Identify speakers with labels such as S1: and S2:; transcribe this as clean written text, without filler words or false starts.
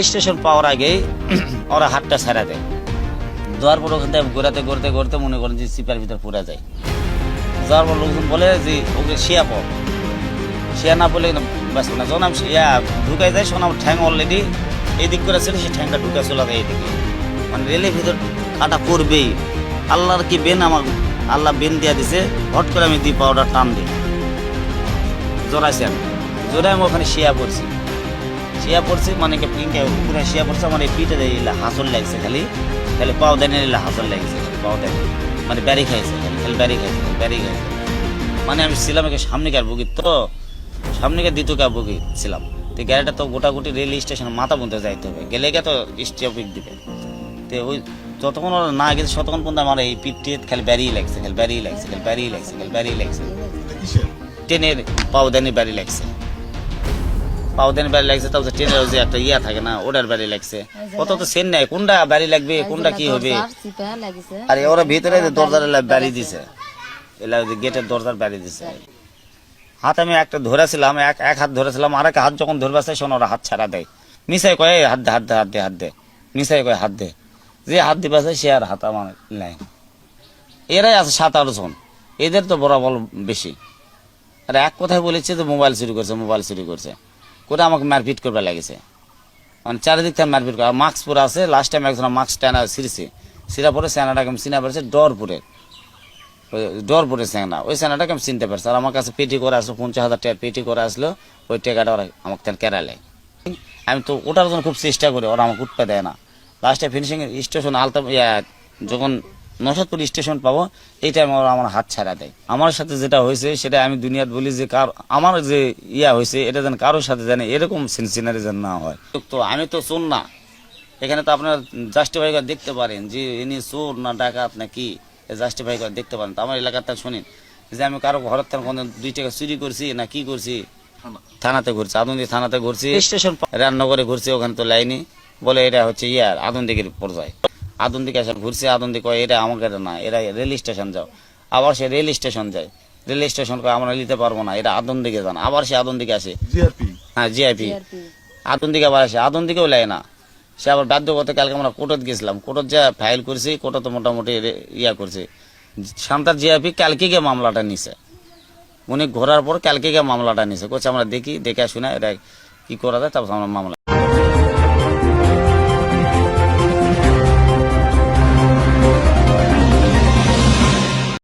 S1: Station পাওয়ার আগেই ওরা হাতটা ছাড়া দেয়। যাওয়ার পর ওখান থেকে ঘোরাতে ঘুরতে ঘুরতে মনে করেন যে সিপার ভিতর পুরা যায়। যাওয়ার পর লোকজন বলে যে ওকে শিয়া পড়, শিয়া না বলে বাঁচবে না। যখন আমি শিয়া ঢুকাই যায়, শোনাম ঠ্যাং অলরেডি এদিক করে ছিল, সেই ঠ্যাংটা ঢুকে চলে যায় এইদিকে। মানে রেলের ভিতর কাটা পড়বেই। আল্লাহর কি বেন, আমার আল্লাহ বেন দিয়া দিছে। হট করে আমি দিই পাউডার টান দিই, জোড়াইছি আমি, জোড়াই আমি ওখানে শিয়া পড়ছি। শিয়া পড়ছি মানে পুরো শিয়া পড়ছে। আমার এই পিঠে হাসল লাগছে, খালি খালি পাও দেনে হাসল লাগছে, খালি পাও দেনে মানে ব্যারি খাইছে, খালি খালি ব্যারি খাইছে, ব্যারি খাইছে। মানে আমি ছিলাম একে সামনেকার বুকি, তো সামনেকার দ্বিতীয়কার বুকি ছিলাম। তো গাড়িটা তো গোটাগুটি রেল স্টেশন মাথা পর্যন্ত যাইতে হবে, গেলে তো স্টপিক দিবে। তো ওই যতক্ষণ ওরা না গেছে ততক্ষণ পর্যন্ত আমার এই পিঠে খালি ব্যারি লাগছে, খালি ব্যারি লাগছে, খালি ব্যারি লাগছে, খালি ব্যারি লাগছে। ট্রেনের পাও দেনে ব্যারি লাগছে, পাউদেন বাড়ি লাগছে। তারপর ট্রেনের যে একটা ইয়া থাকে না, ওটার বাড়ি লাগছে। কত তো সেন নাই, কোনটা বাড়ি লাগবে কোনটা কি হবে। আর ওরা ভিতরে দরজার বাড়ি দিছে, এলা গেটের দরজার বাড়ি দিছে। হাত আমি একটা ধরেছিলাম, এক হাত ধরেছিলাম, আর এক হাত যখন ধরবে আসে শোনো ওরা হাত ছাড়া দেয়। মিশাই কয়ে হাত দে, হাত দে, হাত দে, হাত দে, মিশাই কয়ে হাত দে। যে হাত দিবে আছে সে আর হাত আমার নাই। এরাই আছে 7-8 জন, এদের তো বরাবর বেশি। আর এক কথায় বলেছে যে মোবাইল চুরি করছে, মোবাইল চুরি করছে করে আমাকে মারপিট করবে লাগেছে। মানে চারিদিক থেকে মারপিট করে। মাস্ক পরে আছে, লাস্ট টাইম একজন মাস্ক টানা ছিঁড়ছে, ছিঁড়া পরে সেনাটাকে আমি চিনা পারছে ডরপুরে, ডরপুরে সেনা। ওই সেনাটাকে আমি চিনতে পারছি। আর আমার কাছে পেটি করে আসলো, 50,000 টাকা পেটি করে আসলো। ওই টাকাটা ওরা আমাকে তেল কেরালে। আমি তো ওটার জন্য খুব চেষ্টা করি, ওরা আমাকে উঠতে দেয় না। লাস্টে ফিনিশিং স্টেশন আলতা যখন নসাদপুর স্টেশন পাবো, এই টাইম ওরা আমার হাত ছাড়া দেয়। আমার সাথে যেটা হয়েছে সেটা আমি দুনিয়াতে বলি যে আমার যে হয়েছে এটা যেন কারোর সাথে জানে এরকম সিনারি যেন না হয়। তো আমি তো চোর না, এখানে তো আপনার জাস্টিফাই করে দেখতে পারেন যে ইনি চোর না ডাকাত না কি, জাস্টিফাই করে দেখতে পারেন। তো আমার এলাকাতে শুনেন যে আমি কারো ঘরের থেকে 2 টাকা চুরি করছি না কি করছি, থানাতে ঘুরছি, আদন্দি থানাতে ঘুরছি, স্টেশন রান্নাঘরে ঘুরছি, ওখানে তো লাইনি বলে এটা হচ্ছে আদন্দিকের পর্যায়ে। আদন্দিকে আসলে ঘুরছে, আদন্দি কয় এটা আমাকে না, এরা রেল স্টেশন যাও। আবার সে রেল স্টেশন যায়, রেল স্টেশন কয় আমরা নিতে পারবো না, এটা আদন্দিকে যান। আবার সে আদন্দিকে আসে, হ্যাঁ জিআইপি, আদন্দিকে আবার আসে, আদন্দিকেও লাই না। সে আবার বাধ্য করতে কালকে আমরা কোর্টত গেছিলাম, কোর্টত যা ফাইল করছি, কোর্টত তো মোটামুটি করছে। শান্তার জিআইপি কালকে গিয়ে মামলাটা নিছে, উনি ঘোরার পর কালকে গিয়ে মামলাটা নিছে। করছে আমরা দেখি, দেখে শুনে এটা কি করা যায়, তারপর আমরা মামলা